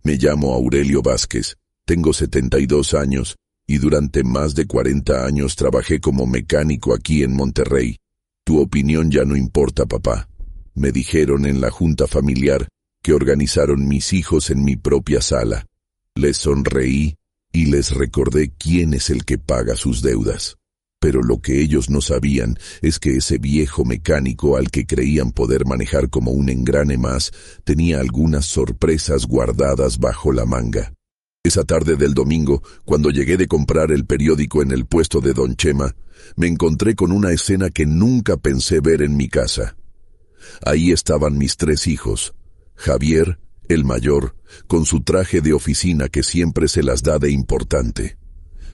Me llamo Aurelio Vázquez, tengo 72 años y durante más de 40 años trabajé como mecánico aquí en Monterrey. Tu opinión ya no importa, papá. Me dijeron en la junta familiar que organizaron mis hijos en mi propia sala. Les sonreí y les recordé quién es el que paga sus deudas. Pero lo que ellos no sabían es que ese viejo mecánico al que creían poder manejar como un engrane más, tenía algunas sorpresas guardadas bajo la manga. Esa tarde del domingo, cuando llegué de comprar el periódico en el puesto de Don Chema, me encontré con una escena que nunca pensé ver en mi casa. Ahí estaban mis 3 hijos. Javier, el mayor, con su traje de oficina que siempre se las da de importante.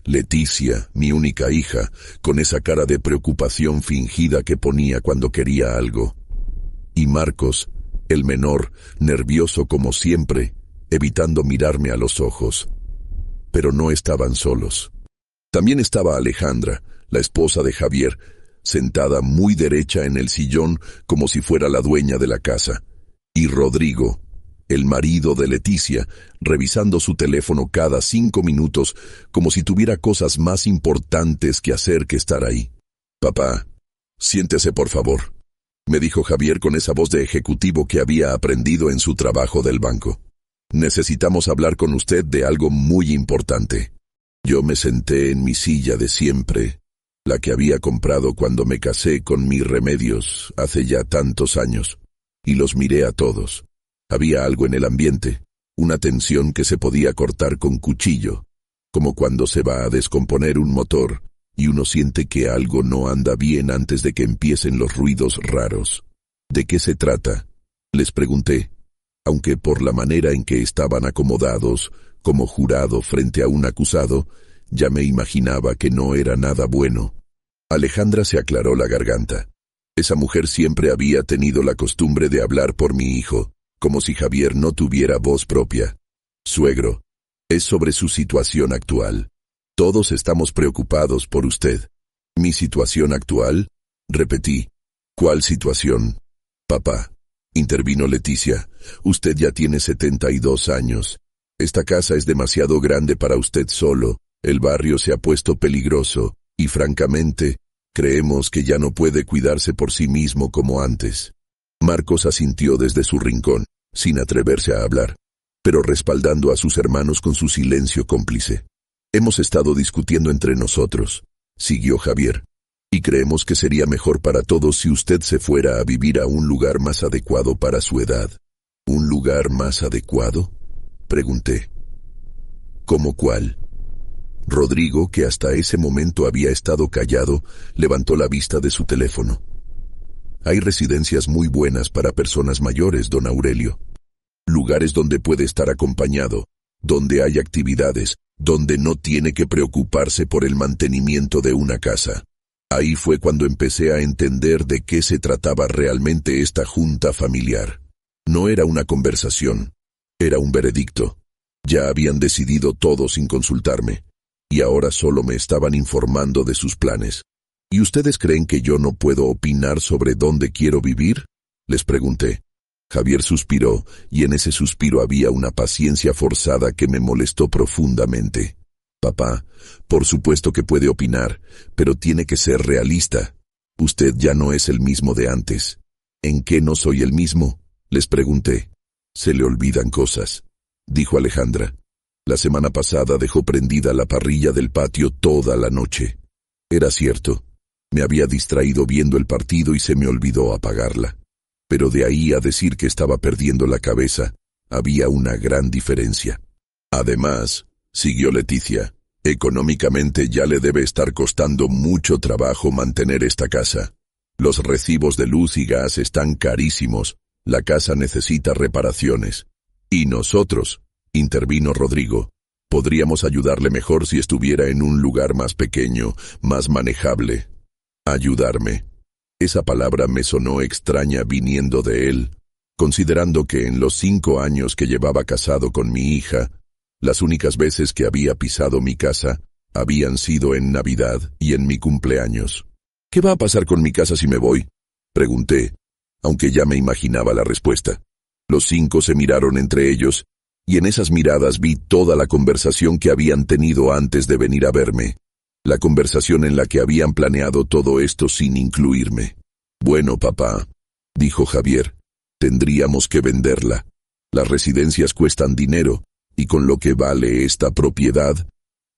Leticia, mi única hija, con esa cara de preocupación fingida que ponía cuando quería algo. Y Marcos, el menor, nervioso como siempre, evitando mirarme a los ojos. Pero no estaban solos. También estaba Alejandra, la esposa de Javier, sentada muy derecha en el sillón como si fuera la dueña de la casa. Y Rodrigo, el marido de Leticia, revisando su teléfono cada 5 minutos como si tuviera cosas más importantes que hacer que estar ahí. «Papá, siéntese por favor», me dijo Javier con esa voz de ejecutivo que había aprendido en su trabajo del banco. «Necesitamos hablar con usted de algo muy importante». Yo me senté en mi silla de siempre, la que había comprado cuando me casé con mis Remedios hace ya tantos años, y los miré a todos. Había algo en el ambiente, una tensión que se podía cortar con cuchillo, como cuando se va a descomponer un motor y uno siente que algo no anda bien antes de que empiecen los ruidos raros. «¿De qué se trata?», les pregunté, aunque por la manera en que estaban acomodados, como jurado frente a un acusado, ya me imaginaba que no era nada bueno. Alejandra se aclaró la garganta. Esa mujer siempre había tenido la costumbre de hablar por mi hijo, como si Javier no tuviera voz propia. «Suegro, es sobre su situación actual. Todos estamos preocupados por usted». «¿Mi situación actual?», repetí. «¿Cuál situación?». «Papá», intervino Leticia, «usted ya tiene 72 años. Esta casa es demasiado grande para usted solo, el barrio se ha puesto peligroso, y francamente, creemos que ya no puede cuidarse por sí mismo como antes». Marcos asintió desde su rincón, sin atreverse a hablar, pero respaldando a sus hermanos con su silencio cómplice. «Hemos estado discutiendo entre nosotros», siguió Javier, «y creemos que sería mejor para todos si usted se fuera a vivir a un lugar más adecuado para su edad». «¿Un lugar más adecuado?», pregunté. «¿Cómo cuál?». Rodrigo, que hasta ese momento había estado callado, levantó la vista de su teléfono. «Hay residencias muy buenas para personas mayores, don Aurelio. Lugares donde puede estar acompañado, donde hay actividades, donde no tiene que preocuparse por el mantenimiento de una casa». Ahí fue cuando empecé a entender de qué se trataba realmente esta junta familiar. No era una conversación, era un veredicto. Ya habían decidido todo sin consultarme, y ahora solo me estaban informando de sus planes. «¿Y ustedes creen que yo no puedo opinar sobre dónde quiero vivir?», les pregunté. Javier suspiró, y en ese suspiro había una paciencia forzada que me molestó profundamente. «Papá, por supuesto que puede opinar, pero tiene que ser realista. Usted ya no es el mismo de antes». «¿En qué no soy el mismo?», les pregunté. «Se le olvidan cosas», dijo Alejandra. «La semana pasada dejó prendida la parrilla del patio toda la noche». Era cierto. Me había distraído viendo el partido y se me olvidó apagarla. Pero de ahí a decir que estaba perdiendo la cabeza, había una gran diferencia. «Además», siguió Leticia, «económicamente ya le debe estar costando mucho trabajo mantener esta casa. Los recibos de luz y gas están carísimos, la casa necesita reparaciones. Y nosotros», intervino Rodrigo, «podríamos ayudarle mejor si estuviera en un lugar más pequeño, más manejable». «Ayudarme». Esa palabra me sonó extraña viniendo de él, considerando que en los 5 años que llevaba casado con mi hija, las únicas veces que había pisado mi casa habían sido en Navidad y en mi cumpleaños. «¿Qué va a pasar con mi casa si me voy?», pregunté, aunque ya me imaginaba la respuesta. Los 5 se miraron entre ellos, Y en esas miradas vi toda la conversación que habían tenido antes de venir a verme. La conversación en la que habían planeado todo esto sin incluirme. Bueno, papá, dijo Javier, tendríamos que venderla. Las residencias cuestan dinero, y con lo que vale esta propiedad,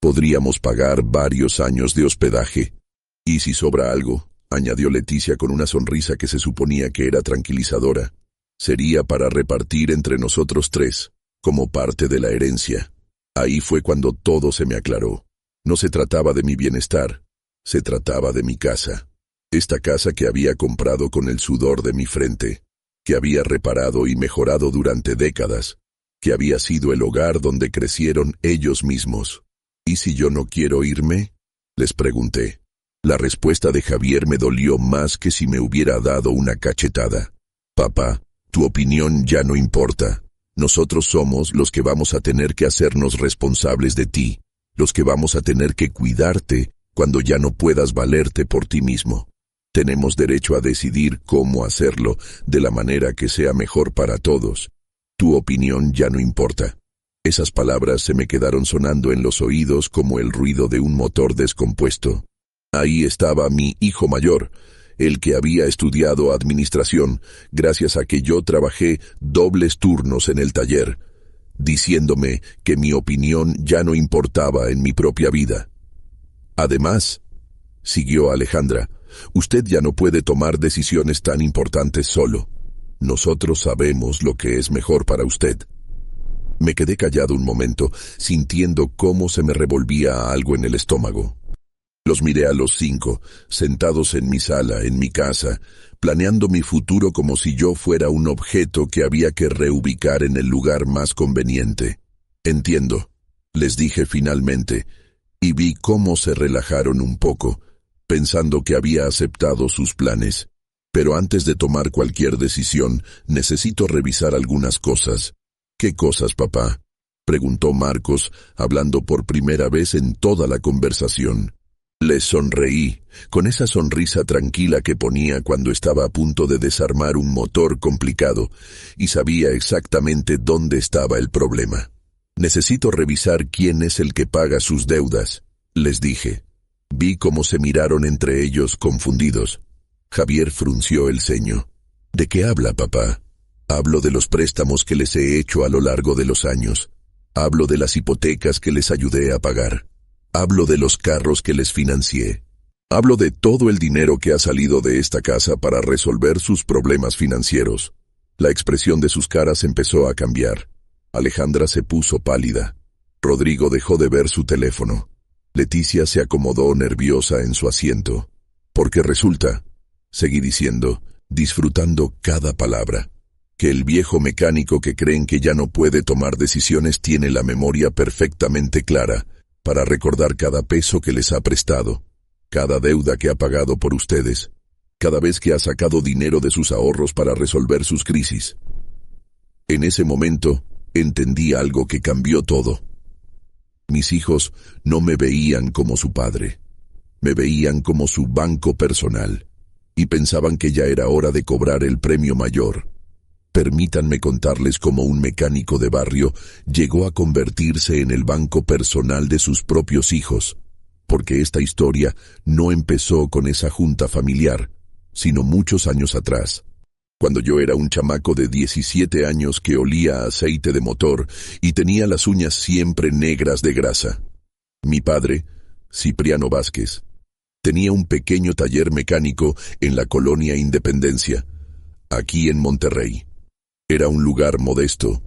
podríamos pagar varios años de hospedaje. Y si sobra algo, añadió Leticia con una sonrisa que se suponía que era tranquilizadora, sería para repartir entre nosotros tres, como parte de la herencia. Ahí fue cuando todo se me aclaró. No se trataba de mi bienestar, se trataba de mi casa. Esta casa que había comprado con el sudor de mi frente, que había reparado y mejorado durante décadas, que había sido el hogar donde crecieron ellos mismos. ¿Y si yo no quiero irme?, les pregunté. La respuesta de Javier me dolió más que si me hubiera dado una cachetada. Papá, tu opinión ya no importa. Nosotros somos los que vamos a tener que hacernos responsables de ti, los que vamos a tener que cuidarte cuando ya no puedas valerte por ti mismo. Tenemos derecho a decidir cómo hacerlo de la manera que sea mejor para todos. Tu opinión ya no importa. Esas palabras se me quedaron sonando en los oídos como el ruido de un motor descompuesto. Ahí estaba mi hijo mayor, el que había estudiado administración, gracias a que yo trabajé dobles turnos en el taller, diciéndome que mi opinión ya no importaba en mi propia vida. Además, siguió Alejandra, usted ya no puede tomar decisiones tan importantes solo. Nosotros sabemos lo que es mejor para usted. Me quedé callado un momento, sintiendo cómo se me revolvía algo en el estómago. Los miré a los 5, sentados en mi sala, en mi casa, planeando mi futuro como si yo fuera un objeto que había que reubicar en el lugar más conveniente. Entiendo, les dije finalmente, y vi cómo se relajaron un poco, pensando que había aceptado sus planes. Pero antes de tomar cualquier decisión, necesito revisar algunas cosas. ¿Qué cosas, papá?, preguntó Marcos, hablando por primera vez en toda la conversación. Les sonreí, con esa sonrisa tranquila que ponía cuando estaba a punto de desarmar un motor complicado, y sabía exactamente dónde estaba el problema. Necesito revisar quién es el que paga sus deudas, les dije. Vi cómo se miraron entre ellos confundidos. Javier frunció el ceño. ¿De qué habla, papá? Hablo de los préstamos que les he hecho a lo largo de los años. Hablo de las hipotecas que les ayudé a pagar. Hablo de los carros que les financié. Hablo de todo el dinero que ha salido de esta casa para resolver sus problemas financieros. La expresión de sus caras empezó a cambiar. Alejandra se puso pálida. Rodrigo dejó de ver su teléfono. Leticia se acomodó nerviosa en su asiento. Porque resulta, seguí diciendo, disfrutando cada palabra, que el viejo mecánico que creen que ya no puede tomar decisiones tiene la memoria perfectamente clara para recordar cada peso que les ha prestado, cada deuda que ha pagado por ustedes, cada vez que ha sacado dinero de sus ahorros para resolver sus crisis. En ese momento, entendí algo que cambió todo. Mis hijos no me veían como su padre, me veían como su banco personal, y pensaban que ya era hora de cobrar el premio mayor. Permítanme contarles cómo un mecánico de barrio llegó a convertirse en el banco personal de sus propios hijos, porque esta historia no empezó con esa junta familiar, sino muchos años atrás, cuando yo era un chamaco de 17 años que olía a aceite de motor y tenía las uñas siempre negras de grasa. Mi padre, Cipriano Vázquez, tenía un pequeño taller mecánico en la colonia Independencia, aquí en Monterrey. Era un lugar modesto,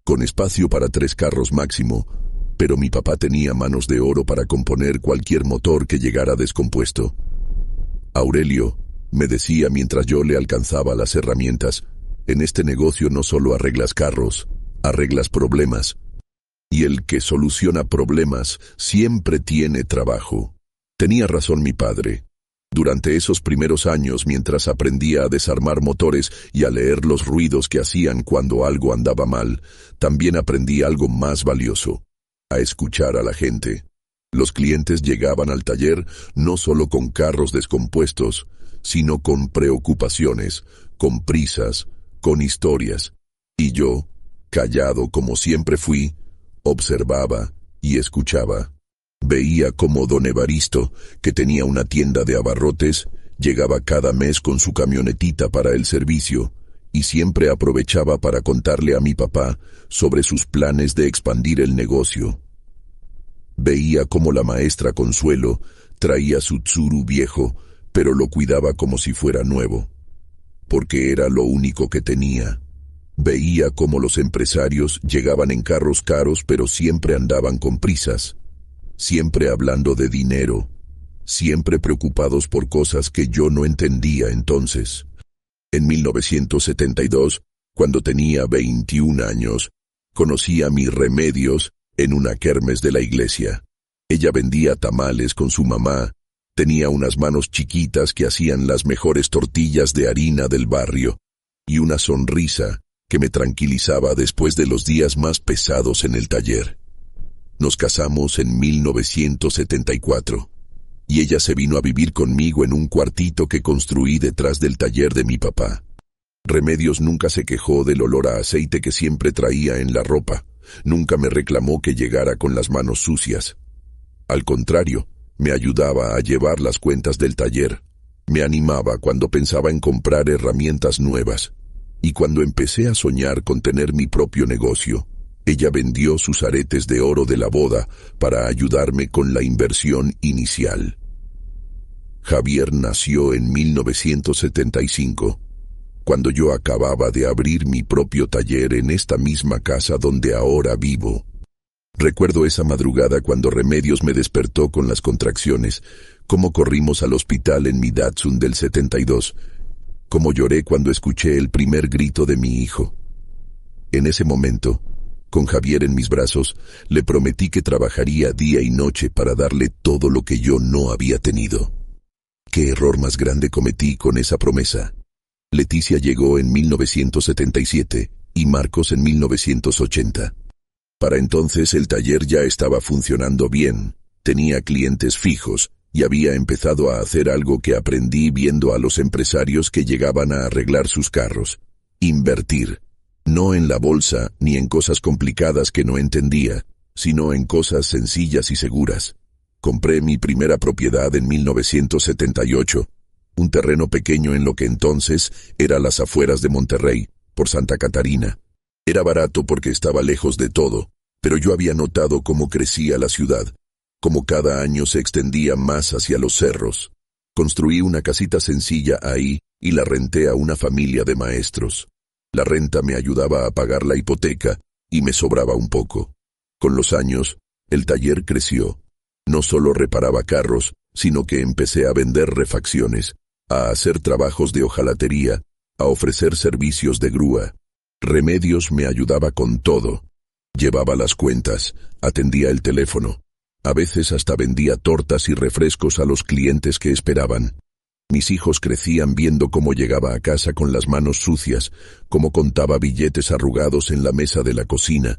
con espacio para 3 carros máximo, pero mi papá tenía manos de oro para componer cualquier motor que llegara descompuesto. Aurelio, me decía mientras yo le alcanzaba las herramientas, en este negocio no solo arreglas carros, arreglas problemas. Y el que soluciona problemas siempre tiene trabajo. Tenía razón mi padre. Durante esos primeros años, mientras aprendía a desarmar motores y a leer los ruidos que hacían cuando algo andaba mal, también aprendí algo más valioso: a escuchar a la gente. Los clientes llegaban al taller no solo con carros descompuestos, sino con preocupaciones, con prisas, con historias. Y yo, Callado como siempre fui, observaba y escuchaba. Veía cómo don Evaristo, que tenía una tienda de abarrotes, llegaba cada mes con su camionetita para el servicio, y siempre aprovechaba para contarle a mi papá sobre sus planes de expandir el negocio. Veía cómo la maestra Consuelo traía su Tsuru viejo, pero lo cuidaba como si fuera nuevo, porque era lo único que tenía. Veía cómo los empresarios llegaban en carros caros, pero siempre andaban con prisas, siempre hablando de dinero, siempre preocupados por cosas que yo no entendía entonces. En 1972, cuando tenía 21 años, conocí a mis Remedios en una kermes de la iglesia. Ella vendía tamales con su mamá, tenía unas manos chiquitas que hacían las mejores tortillas de harina del barrio, y una sonrisa que me tranquilizaba después de los días más pesados en el taller. Nos casamos en 1974. Y ella se vino a vivir conmigo en un cuartito que construí detrás del taller de mi papá. Remedios nunca se quejó del olor a aceite que siempre traía en la ropa, nunca me reclamó que llegara con las manos sucias. Al contrario, me ayudaba a llevar las cuentas del taller, me animaba cuando pensaba en comprar herramientas nuevas, y cuando empecé a soñar con tener mi propio negocio, ella vendió sus aretes de oro de la boda para ayudarme con la inversión inicial. Javier nació en 1975, cuando yo acababa de abrir mi propio taller en esta misma casa donde ahora vivo. Recuerdo esa madrugada cuando Remedios me despertó con las contracciones, cómo corrimos al hospital en mi Datsun del 72, cómo lloré cuando escuché el primer grito de mi hijo. En ese momento, con Javier en mis brazos, le prometí que trabajaría día y noche para darle todo lo que yo no había tenido. ¿Qué error más grande cometí con esa promesa? Leticia llegó en 1977 y Marcos en 1980. Para entonces el taller ya estaba funcionando bien, tenía clientes fijos y había empezado a hacer algo que aprendí viendo a los empresarios que llegaban a arreglar sus carros: invertir. No en la bolsa ni en cosas complicadas que no entendía, sino en cosas sencillas y seguras. Compré mi primera propiedad en 1978, un terreno pequeño en lo que entonces era las afueras de Monterrey, por Santa Catarina. Era barato porque estaba lejos de todo, pero yo había notado cómo crecía la ciudad, cómo cada año se extendía más hacia los cerros. Construí una casita sencilla ahí y la renté a una familia de maestros. La renta me ayudaba a pagar la hipoteca y me sobraba un poco. Con los años, el taller creció. No solo reparaba carros, sino que empecé a vender refacciones, a hacer trabajos de hojalatería, a ofrecer servicios de grúa. Remedios me ayudaba con todo. Llevaba las cuentas, atendía el teléfono. A veces hasta vendía tortas y refrescos a los clientes que esperaban. Mis hijos crecían viendo cómo llegaba a casa con las manos sucias, cómo contaba billetes arrugados en la mesa de la cocina,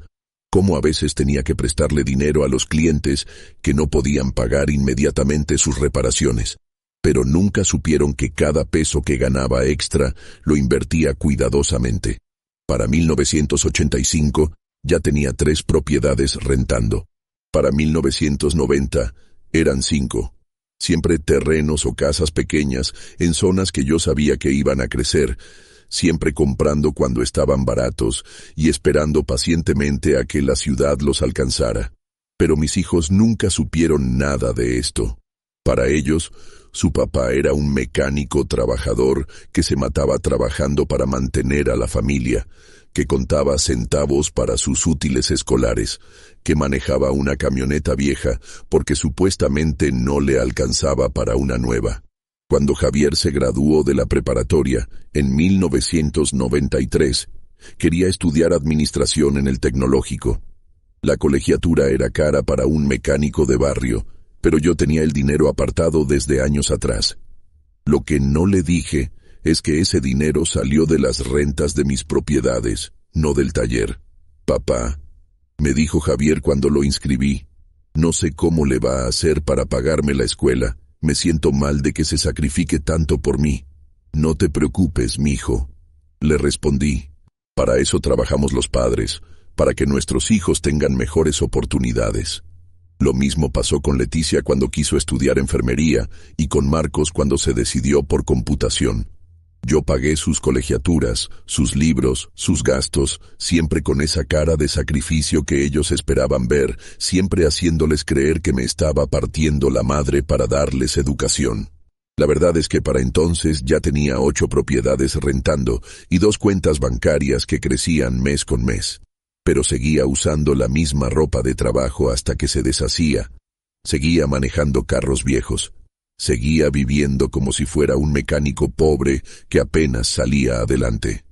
cómo a veces tenía que prestarle dinero a los clientes que no podían pagar inmediatamente sus reparaciones, pero nunca supieron que cada peso que ganaba extra lo invertía cuidadosamente. Para 1985 ya tenía 3 propiedades rentando. Para 1990 eran 5. Siempre terrenos o casas pequeñas en zonas que yo sabía que iban a crecer, siempre comprando cuando estaban baratos y esperando pacientemente a que la ciudad los alcanzara. Pero mis hijos nunca supieron nada de esto. Para ellos, su papá era un mecánico trabajador que se mataba trabajando para mantener a la familia, que contaba centavos para sus útiles escolares, que manejaba una camioneta vieja porque supuestamente no le alcanzaba para una nueva. Cuando Javier se graduó de la preparatoria, en 1993, quería estudiar administración en el tecnológico. La colegiatura era cara para un mecánico de barrio, pero yo tenía el dinero apartado desde años atrás. Lo que no le dije es que ese dinero salió de las rentas de mis propiedades, no del taller. Papá, me dijo Javier cuando lo inscribí, no sé cómo le va a hacer para pagarme la escuela. Me siento mal de que se sacrifique tanto por mí. No te preocupes, mijo, le respondí. Para eso trabajamos los padres, para que nuestros hijos tengan mejores oportunidades. Lo mismo pasó con Leticia cuando quiso estudiar enfermería y con Marcos cuando se decidió por computación. Yo pagué sus colegiaturas, sus libros, sus gastos, siempre con esa cara de sacrificio que ellos esperaban ver, siempre haciéndoles creer que me estaba partiendo la madre para darles educación. La verdad es que para entonces ya tenía 8 propiedades rentando y 2 cuentas bancarias que crecían mes con mes. Pero seguía usando la misma ropa de trabajo hasta que se deshacía. Seguía manejando carros viejos. Seguía viviendo como si fuera un mecánico pobre que apenas salía adelante.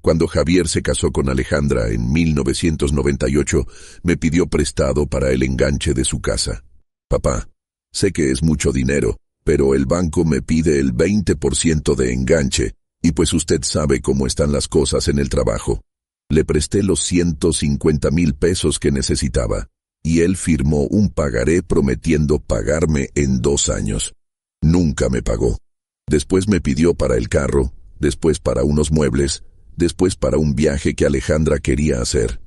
Cuando Javier se casó con Alejandra en 1998, me pidió prestado para el enganche de su casa. Papá, sé que es mucho dinero, pero el banco me pide el 20% de enganche, y pues usted sabe cómo están las cosas en el trabajo. Le presté los 150,000 pesos que necesitaba, y él firmó un pagaré prometiendo pagarme en 2 años. Nunca me pagó. Después me pidió para el carro, después para unos muebles, después para un viaje que Alejandra quería hacer.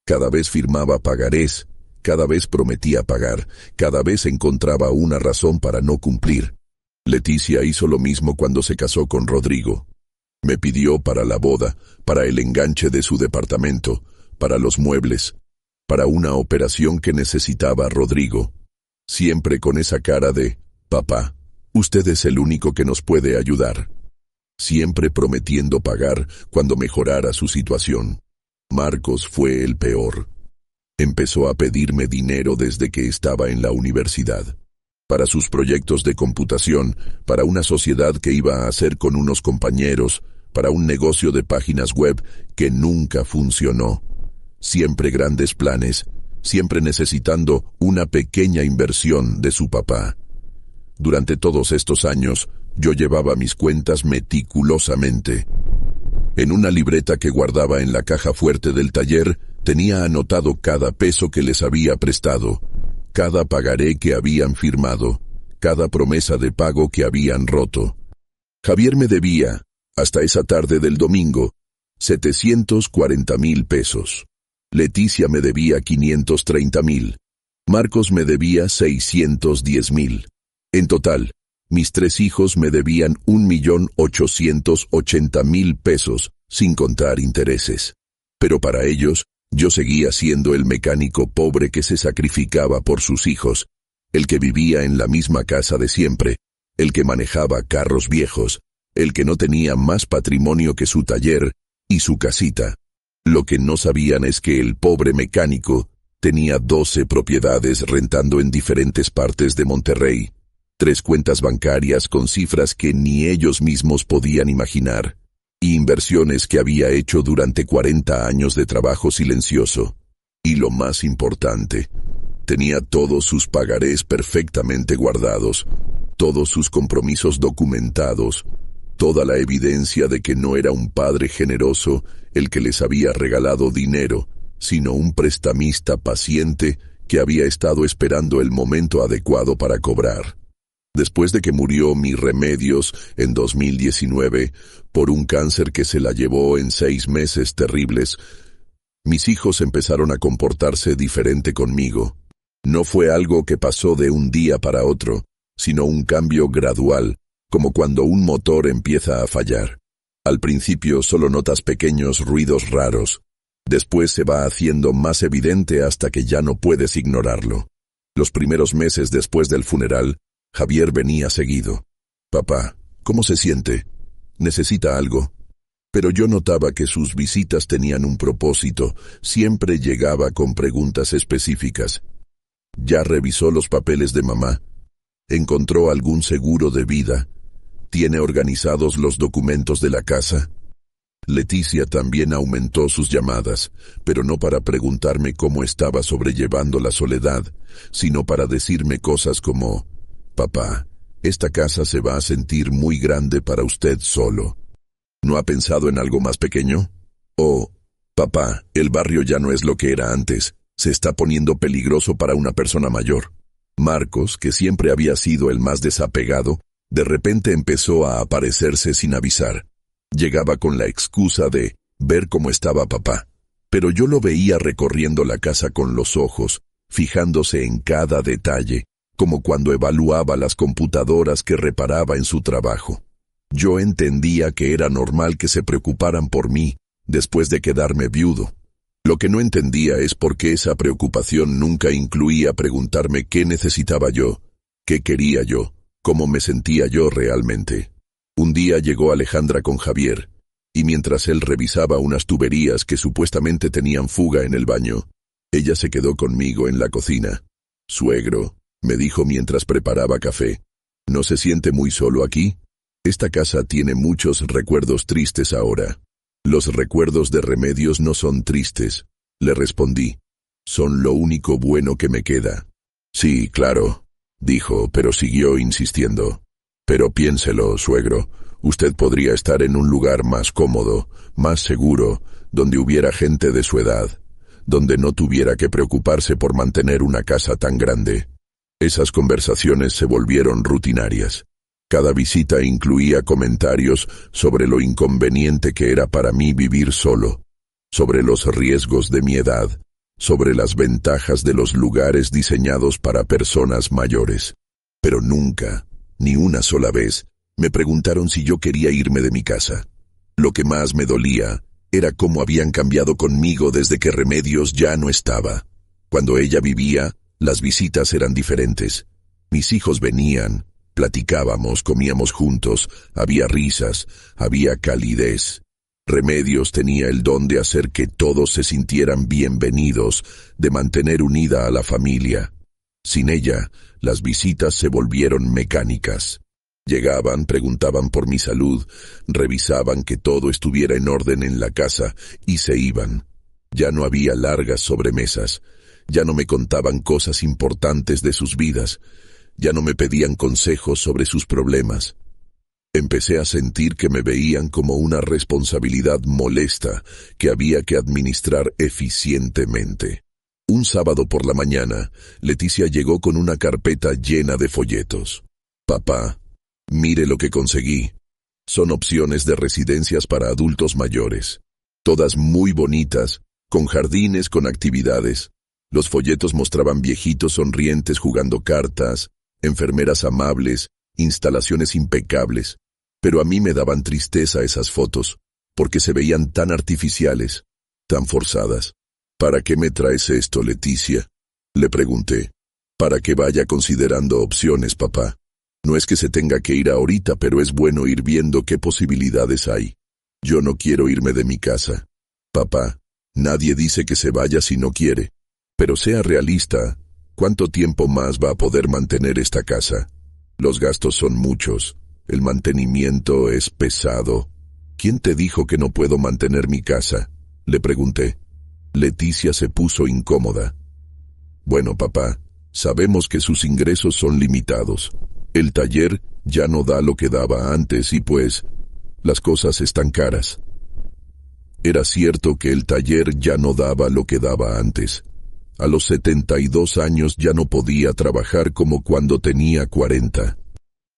Cada vez firmaba pagarés, cada vez prometía pagar, cada vez encontraba una razón para no cumplir. Leticia hizo lo mismo cuando se casó con Rodrigo. Me pidió para la boda, para el enganche de su departamento, para los muebles, para una operación que necesitaba Rodrigo. Siempre con esa cara de, papá, usted es el único que nos puede ayudar. Siempre prometiendo pagar cuando mejorara su situación. Marcos fue el peor. Empezó a pedirme dinero desde que estaba en la universidad. Para sus proyectos de computación, para una sociedad que iba a hacer con unos compañeros, para un negocio de páginas web que nunca funcionó. Siempre grandes planes, siempre necesitando una pequeña inversión de su papá. Durante todos estos años, yo llevaba mis cuentas meticulosamente. En una libreta que guardaba en la caja fuerte del taller, tenía anotado cada peso que les había prestado, cada pagaré que habían firmado, cada promesa de pago que habían roto. Javier me debía, hasta esa tarde del domingo, 740,000 pesos. Leticia me debía 530,000. Marcos me debía 610,000. En total, mis 3 hijos me debían 1,880,000 pesos, sin contar intereses. Pero para ellos, yo seguía siendo el mecánico pobre que se sacrificaba por sus hijos, el que vivía en la misma casa de siempre, el que manejaba carros viejos, el que no tenía más patrimonio que su taller y su casita. Lo que no sabían es que el pobre mecánico tenía 12 propiedades rentando en diferentes partes de Monterrey, 3 cuentas bancarias con cifras que ni ellos mismos podían imaginar, y inversiones que había hecho durante 40 años de trabajo silencioso. Y lo más importante, tenía todos sus pagarés perfectamente guardados, todos sus compromisos documentados, toda la evidencia de que no era un padre generoso el que les había regalado dinero, sino un prestamista paciente que había estado esperando el momento adecuado para cobrar. Después de que murió mi Remedios en 2019 por un cáncer que se la llevó en 6 meses terribles, mis hijos empezaron a comportarse diferente conmigo. No fue algo que pasó de un día para otro, sino un cambio gradual, como cuando un motor empieza a fallar. Al principio solo notas pequeños ruidos raros. Después se va haciendo más evidente hasta que ya no puedes ignorarlo. Los primeros meses después del funeral, Javier venía seguido. Papá, ¿cómo se siente? ¿Necesita algo? Pero yo notaba que sus visitas tenían un propósito. Siempre llegaba con preguntas específicas. ¿Ya revisó los papeles de mamá? ¿Encontró algún seguro de vida? ¿Tiene organizados los documentos de la casa? Leticia también aumentó sus llamadas, pero no para preguntarme cómo estaba sobrellevando la soledad, sino para decirme cosas como: papá, esta casa se va a sentir muy grande para usted solo. ¿No ha pensado en algo más pequeño? O, papá, el barrio ya no es lo que era antes, se está poniendo peligroso para una persona mayor. Marcos, que siempre había sido el más desapegado, de repente empezó a aparecerse sin avisar. Llegaba con la excusa de: ver cómo estaba papá. Pero yo lo veía recorriendo la casa con los ojos, fijándose en cada detalle, como cuando evaluaba las computadoras que reparaba en su trabajo. Yo entendía que era normal que se preocuparan por mí, después de quedarme viudo. Lo que no entendía es por qué esa preocupación nunca incluía preguntarme qué necesitaba yo, qué quería yo, cómo me sentía yo realmente. Un día llegó Alejandra con Javier, y mientras él revisaba unas tuberías que supuestamente tenían fuga en el baño, ella se quedó conmigo en la cocina. «Suegro», me dijo mientras preparaba café, «¿no se siente muy solo aquí? Esta casa tiene muchos recuerdos tristes ahora». «Los recuerdos de Remedios no son tristes», le respondí. «Son lo único bueno que me queda». «Sí, claro», dijo, pero siguió insistiendo. «Pero piénselo, suegro, usted podría estar en un lugar más cómodo, más seguro, donde hubiera gente de su edad, donde no tuviera que preocuparse por mantener una casa tan grande». Esas conversaciones se volvieron rutinarias. Cada visita incluía comentarios sobre lo inconveniente que era para mí vivir solo, sobre los riesgos de mi edad, sobre las ventajas de los lugares diseñados para personas mayores. Pero nunca, ni una sola vez, me preguntaron si yo quería irme de mi casa. Lo que más me dolía era cómo habían cambiado conmigo desde que Remedios ya no estaba. Cuando ella vivía, las visitas eran diferentes. Mis hijos venían, platicábamos, comíamos juntos, había risas, había calidez. Remedios tenía el don de hacer que todos se sintieran bienvenidos, de mantener unida a la familia. Sin ella, las visitas se volvieron mecánicas. Llegaban, preguntaban por mi salud, revisaban que todo estuviera en orden en la casa y se iban. Ya no había largas sobremesas, ya no me contaban cosas importantes de sus vidas, ya no me pedían consejos sobre sus problemas. Empecé a sentir que me veían como una responsabilidad molesta que había que administrar eficientemente. Un sábado por la mañana, Leticia llegó con una carpeta llena de folletos. «Papá, mire lo que conseguí. Son opciones de residencias para adultos mayores. Todas muy bonitas, con jardines, con actividades». Los folletos mostraban viejitos sonrientes jugando cartas, enfermeras amables, instalaciones impecables, pero a mí me daban tristeza esas fotos, porque se veían tan artificiales, tan forzadas. «¿Para qué me traes esto, Leticia?», le pregunté. «Para que vaya considerando opciones, papá. No es que se tenga que ir ahorita, pero es bueno ir viendo qué posibilidades hay. Yo no quiero irme de mi casa. Papá, nadie dice que se vaya si no quiere, pero sea realista. ¿Cuánto tiempo más va a poder mantener esta casa? Los gastos son muchos, el mantenimiento es pesado». «¿Quién te dijo que no puedo mantener mi casa?», le pregunté. Leticia se puso incómoda. «Bueno, papá, sabemos que sus ingresos son limitados. El taller ya no da lo que daba antes y pues, las cosas están caras». Era cierto que el taller ya no daba lo que daba antes. A los 72 años ya no podía trabajar como cuando tenía 40.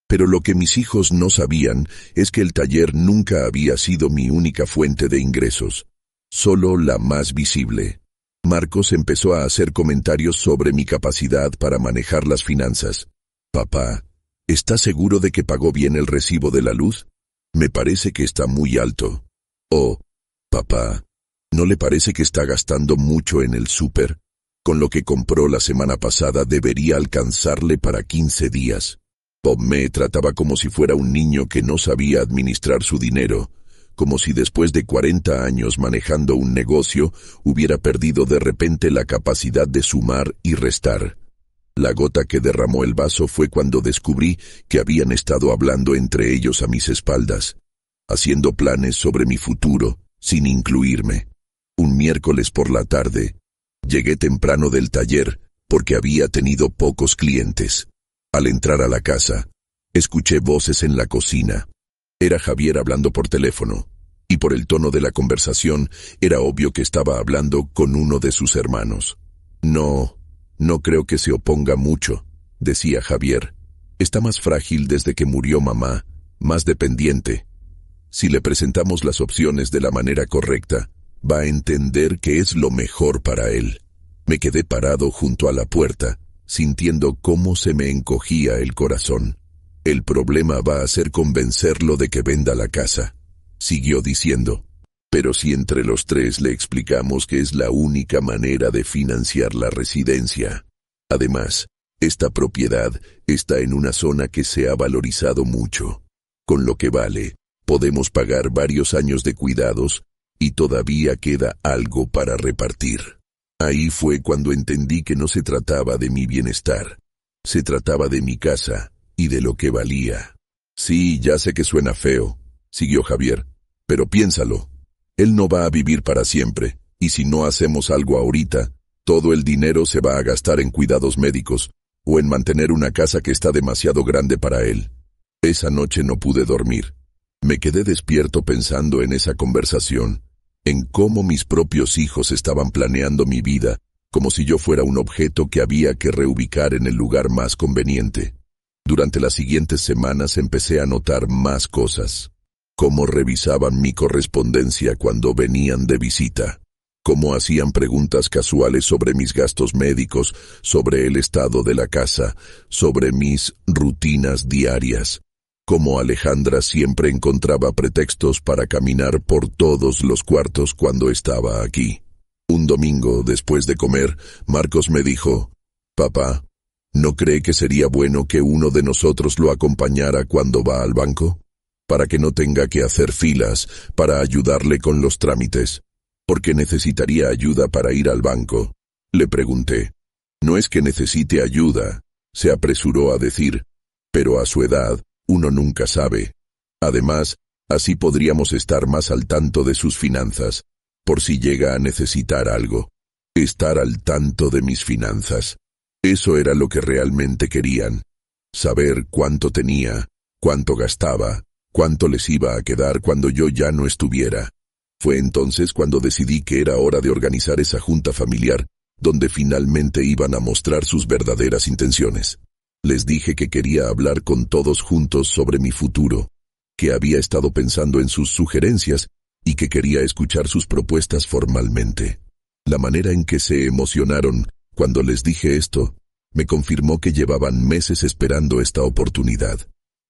Pero lo que mis hijos no sabían es que el taller nunca había sido mi única fuente de ingresos, solo la más visible. Marcos empezó a hacer comentarios sobre mi capacidad para manejar las finanzas. «Papá, ¿estás seguro de que pagó bien el recibo de la luz? Me parece que está muy alto». «Oh, papá, ¿no le parece que está gastando mucho en el súper? Con lo que compró la semana pasada debería alcanzarle para 15 días». Bob me trataba como si fuera un niño que no sabía administrar su dinero, como si después de 40 años manejando un negocio hubiera perdido de repente la capacidad de sumar y restar. La gota que derramó el vaso fue cuando descubrí que habían estado hablando entre ellos a mis espaldas, haciendo planes sobre mi futuro, sin incluirme. Un miércoles por la tarde, llegué temprano del taller porque había tenido pocos clientes. Al entrar a la casa, escuché voces en la cocina. Era Javier hablando por teléfono, y por el tono de la conversación era obvio que estaba hablando con uno de sus hermanos. No creo que se oponga mucho», decía Javier. «Está más frágil desde que murió mamá, más dependiente». Si le presentamos las opciones de la manera correcta, va a entender que es lo mejor para él. Me quedé parado junto a la puerta, sintiendo cómo se me encogía el corazón. El problema va a ser convencerlo de que venda la casa, siguió diciendo. Pero si entre los tres le explicamos que es la única manera de financiar la residencia. Además, esta propiedad está en una zona que se ha valorizado mucho. Con lo que vale, podemos pagar varios años de cuidados y todavía queda algo para repartir. Ahí fue cuando entendí que no se trataba de mi bienestar. Se trataba de mi casa y de lo que valía. Sí, ya sé que suena feo, siguió Javier, pero piénsalo. Él no va a vivir para siempre, y si no hacemos algo ahorita, todo el dinero se va a gastar en cuidados médicos o en mantener una casa que está demasiado grande para él. Esa noche no pude dormir. Me quedé despierto pensando en esa conversación, en cómo mis propios hijos estaban planeando mi vida, como si yo fuera un objeto que había que reubicar en el lugar más conveniente. Durante las siguientes semanas empecé a notar más cosas. Cómo revisaban mi correspondencia cuando venían de visita. Cómo hacían preguntas casuales sobre mis gastos médicos, sobre el estado de la casa, sobre mis rutinas diarias. Cómo Alejandra siempre encontraba pretextos para caminar por todos los cuartos cuando estaba aquí. Un domingo, después de comer, Marcos me dijo, «Papá, ¿no cree que sería bueno que uno de nosotros lo acompañara cuando va al banco? Para que no tenga que hacer filas para ayudarle con los trámites. Porque necesitaría ayuda para ir al banco». Le pregunté. «No es que necesite ayuda», se apresuró a decir, «pero a su edad, uno nunca sabe. Además, así podríamos estar más al tanto de sus finanzas, por si llega a necesitar algo. Estar al tanto de mis finanzas. Eso era lo que realmente querían. Saber cuánto tenía, cuánto gastaba, cuánto les iba a quedar cuando yo ya no estuviera. Fue entonces cuando decidí que era hora de organizar esa junta familiar, donde finalmente iban a mostrar sus verdaderas intenciones. Les dije que quería hablar con todos juntos sobre mi futuro, que había estado pensando en sus sugerencias y que quería escuchar sus propuestas formalmente. La manera en que se emocionaron cuando les dije esto, me confirmó que llevaban meses esperando esta oportunidad.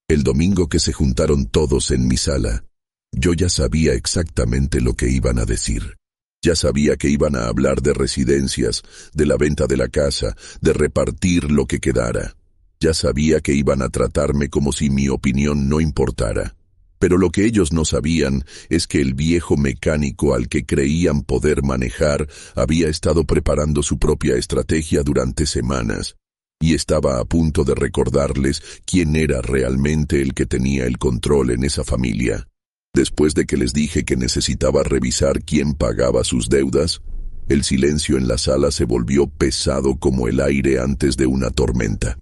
El domingo que se juntaron todos en mi sala, yo ya sabía exactamente lo que iban a decir. Ya sabía que iban a hablar de residencias, de la venta de la casa, de repartir lo que quedara. Ya sabía que iban a tratarme como si mi opinión no importara. Pero lo que ellos no sabían es que el viejo mecánico al que creían poder manejar había estado preparando su propia estrategia durante semanas, y estaba a punto de recordarles quién era realmente el que tenía el control en esa familia. Después de que les dije que necesitaba revisar quién pagaba sus deudas, el silencio en la sala se volvió pesado como el aire antes de una tormenta.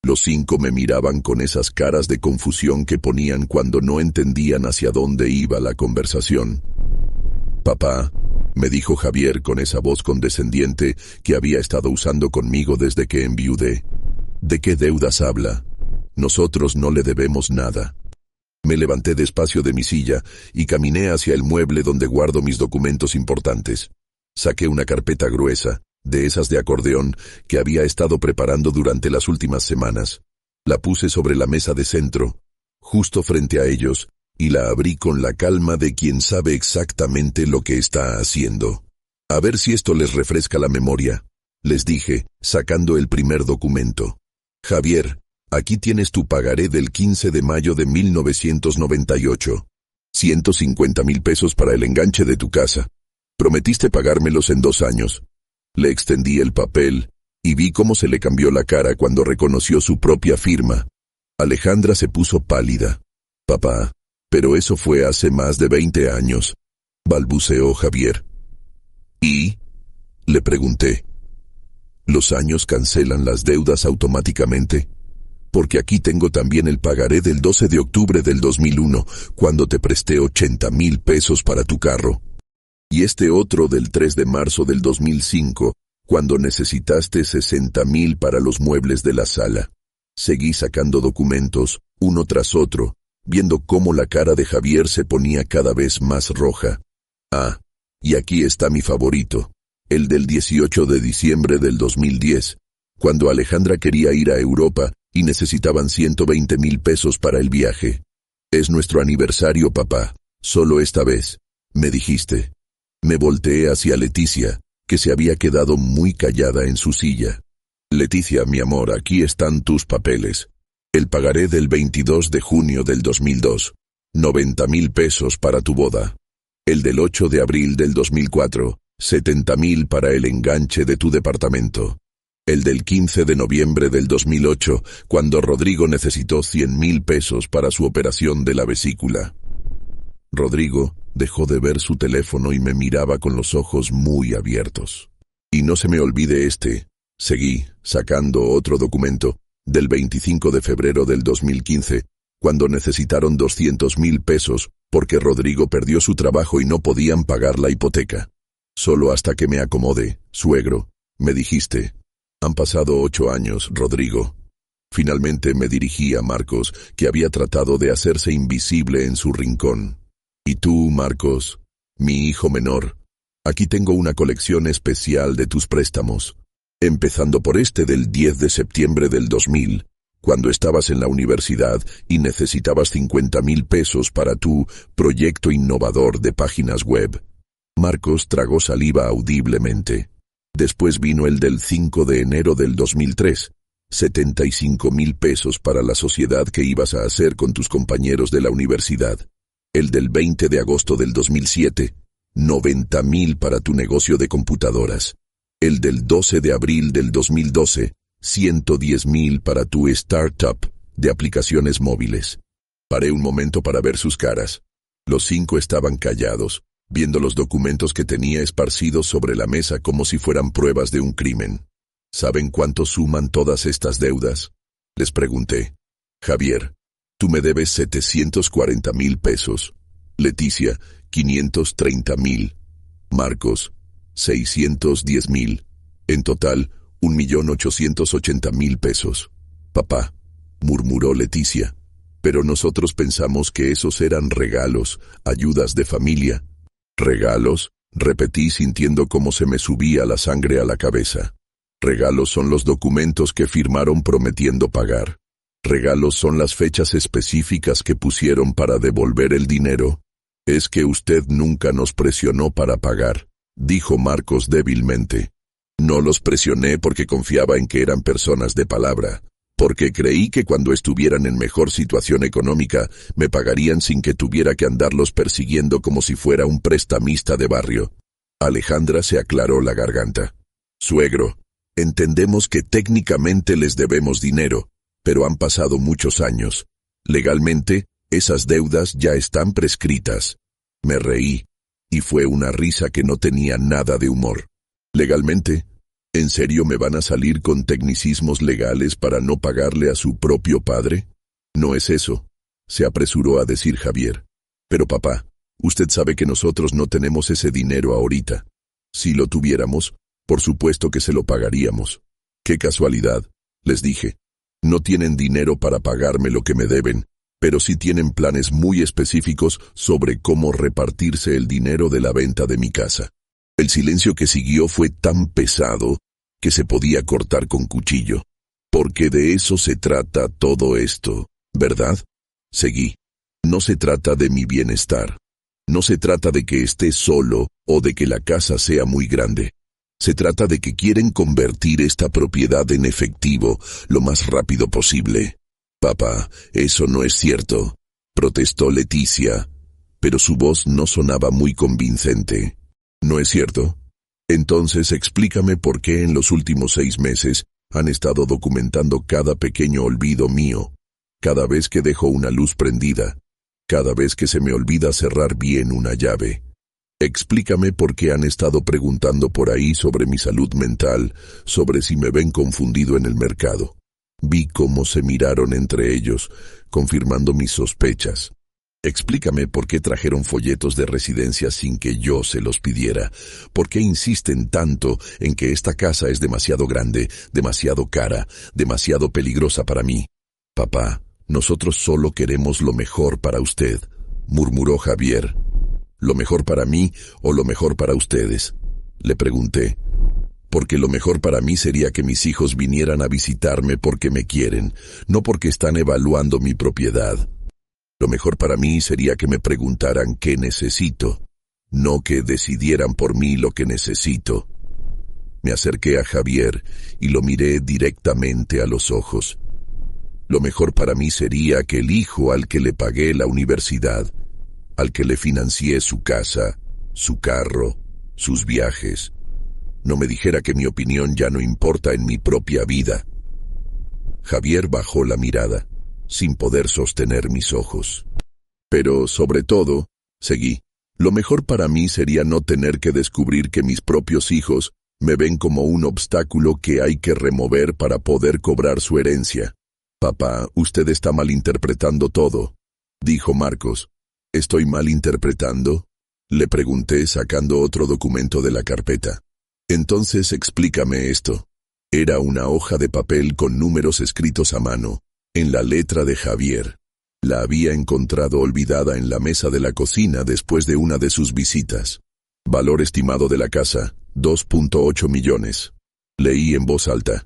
Los 5 me miraban con esas caras de confusión que ponían cuando no entendían hacia dónde iba la conversación. «Papá», me dijo Javier con esa voz condescendiente que había estado usando conmigo desde que enviudé. «¿De qué deudas habla? Nosotros no le debemos nada». Me levanté despacio de mi silla y caminé hacia el mueble donde guardo mis documentos importantes. Saqué una carpeta gruesa, de esas de acordeón, que había estado preparando durante las últimas semanas. La puse sobre la mesa de centro, justo frente a ellos, y la abrí con la calma de quien sabe exactamente lo que está haciendo. «A ver si esto les refresca la memoria», les dije, sacando el primer documento. «Javier, aquí tienes tu pagaré del 15 de mayo de 1998. 150,000 pesos para el enganche de tu casa. Prometiste pagármelos en 2 años. Le extendí el papel y vi cómo se le cambió la cara cuando reconoció su propia firma. Alejandra se puso pálida. «Papá, pero eso fue hace más de 20 años», balbuceó Javier. «¿Y?», le pregunté. «¿Los años cancelan las deudas automáticamente? Porque aquí tengo también el pagaré del 12 de octubre del 2001, cuando te presté 80,000 pesos para tu carro. Y este otro del 3 de marzo del 2005, cuando necesitaste 60,000 para los muebles de la sala». Seguí sacando documentos, uno tras otro, viendo cómo la cara de Javier se ponía cada vez más roja. Ah, y aquí está mi favorito, el del 18 de diciembre del 2010, cuando Alejandra quería ir a Europa y necesitaban 120,000 pesos para el viaje. Es nuestro aniversario, papá, solo esta vez, me dijiste. Me volteé hacia Leticia, que se había quedado muy callada en su silla. Leticia, mi amor, aquí están tus papeles. El pagaré del 22 de junio del 2002, 90,000 pesos para tu boda. El del 8 de abril del 2004, 70,000 para el enganche de tu departamento. El del 15 de noviembre del 2008, cuando Rodrigo necesitó 100,000 pesos para su operación de la vesícula. Rodrigo dejó de ver su teléfono y me miraba con los ojos muy abiertos. Y no se me olvide seguí, sacando otro documento, del 25 de febrero del 2015, cuando necesitaron 200,000 pesos porque Rodrigo perdió su trabajo y no podían pagar la hipoteca. Solo hasta que me acomode, suegro, me dijiste. Han pasado 8 años, Rodrigo. Finalmente me dirigí a Marcos, que había tratado de hacerse invisible en su rincón. Y tú, Marcos, mi hijo menor, aquí tengo una colección especial de tus préstamos, empezando por este del 10 de septiembre del 2000, cuando estabas en la universidad y necesitabas 50,000 pesos para tu proyecto innovador de páginas web. Marcos tragó saliva audiblemente. Después vino el del 5 de enero del 2003, 75,000 pesos para la sociedad que ibas a hacer con tus compañeros de la universidad. El del 20 de agosto del 2007, 90,000 para tu negocio de computadoras. El del 12 de abril del 2012, 110,000 para tu startup de aplicaciones móviles. Paré un momento para ver sus caras. Los 5 estaban callados, viendo los documentos que tenía esparcidos sobre la mesa como si fueran pruebas de un crimen. ¿Saben cuánto suman todas estas deudas? Les pregunté. Javier, tú me debes 740,000 pesos. Leticia, 530,000. Marcos, 610,000. En total, 1,880,000 pesos. Papá, murmuró Leticia. Pero nosotros pensamos que esos eran regalos, ayudas de familia. ¿Regalos? Repetí sintiendo cómo se me subía la sangre a la cabeza. Regalos son los documentos que firmaron prometiendo pagar. Regalos son las fechas específicas que pusieron para devolver el dinero. Es que usted nunca nos presionó para pagar, dijo Marcos débilmente. No los presioné porque confiaba en que eran personas de palabra, porque creí que cuando estuvieran en mejor situación económica me pagarían sin que tuviera que andarlos persiguiendo como si fuera un prestamista de barrio. Alejandra se aclaró la garganta. Suegro, entendemos que técnicamente les debemos dinero, pero han pasado muchos años. Legalmente, esas deudas ya están prescritas. Me reí, y fue una risa que no tenía nada de humor. ¿Legalmente? ¿En serio me van a salir con tecnicismos legales para no pagarle a su propio padre? No es eso, se apresuró a decir Javier. Pero papá, usted sabe que nosotros no tenemos ese dinero ahorita. Si lo tuviéramos, por supuesto que se lo pagaríamos. ¡Qué casualidad!, les dije. No tienen dinero para pagarme lo que me deben, pero sí tienen planes muy específicos sobre cómo repartirse el dinero de la venta de mi casa. El silencio que siguió fue tan pesado que se podía cortar con cuchillo. Porque de eso se trata todo esto, ¿verdad? Seguí. No se trata de mi bienestar. No se trata de que esté solo o de que la casa sea muy grande. Se trata de que quieren convertir esta propiedad en efectivo lo más rápido posible. Papá, eso no es cierto, protestó Leticia, pero su voz no sonaba muy convincente. ¿No es cierto? Entonces explícame por qué en los últimos 6 meses han estado documentando cada pequeño olvido mío, cada vez que dejo una luz prendida, cada vez que se me olvida cerrar bien una llave. Explícame por qué han estado preguntando por ahí sobre mi salud mental, sobre si me ven confundido en el mercado. Vi cómo se miraron entre ellos, confirmando mis sospechas. Explícame por qué trajeron folletos de residencia sin que yo se los pidiera. ¿Por qué insisten tanto en que esta casa es demasiado grande, demasiado cara, demasiado peligrosa para mí? Papá, Nosotros solo queremos lo mejor para usted, murmuró Javier. ¿Lo mejor para mí o lo mejor para ustedes?, le pregunté. Porque lo mejor para mí sería que mis hijos vinieran a visitarme porque me quieren, no porque están evaluando mi propiedad. Lo mejor para mí sería que me preguntaran qué necesito, no que decidieran por mí lo que necesito. Me acerqué a Javier y lo miré directamente a los ojos. Lo mejor para mí sería que el hijo al que le pagué la universidad, al que le financié su casa, su carro, sus viajes, no me dijera que mi opinión ya no importa en mi propia vida. Javier bajó la mirada, sin poder sostener mis ojos. Pero, sobre todo, seguí, lo mejor para mí sería no tener que descubrir que mis propios hijos me ven como un obstáculo que hay que remover para poder cobrar su herencia. Papá, usted está malinterpretando todo, dijo Marcos. ¿Estoy malinterpretando?, le pregunté sacando otro documento de la carpeta. Entonces explícame esto. Era una hoja de papel con números escritos a mano, en la letra de Javier. La había encontrado olvidada en la mesa de la cocina después de una de sus visitas. Valor estimado de la casa, 2.8 millones. Leí en voz alta.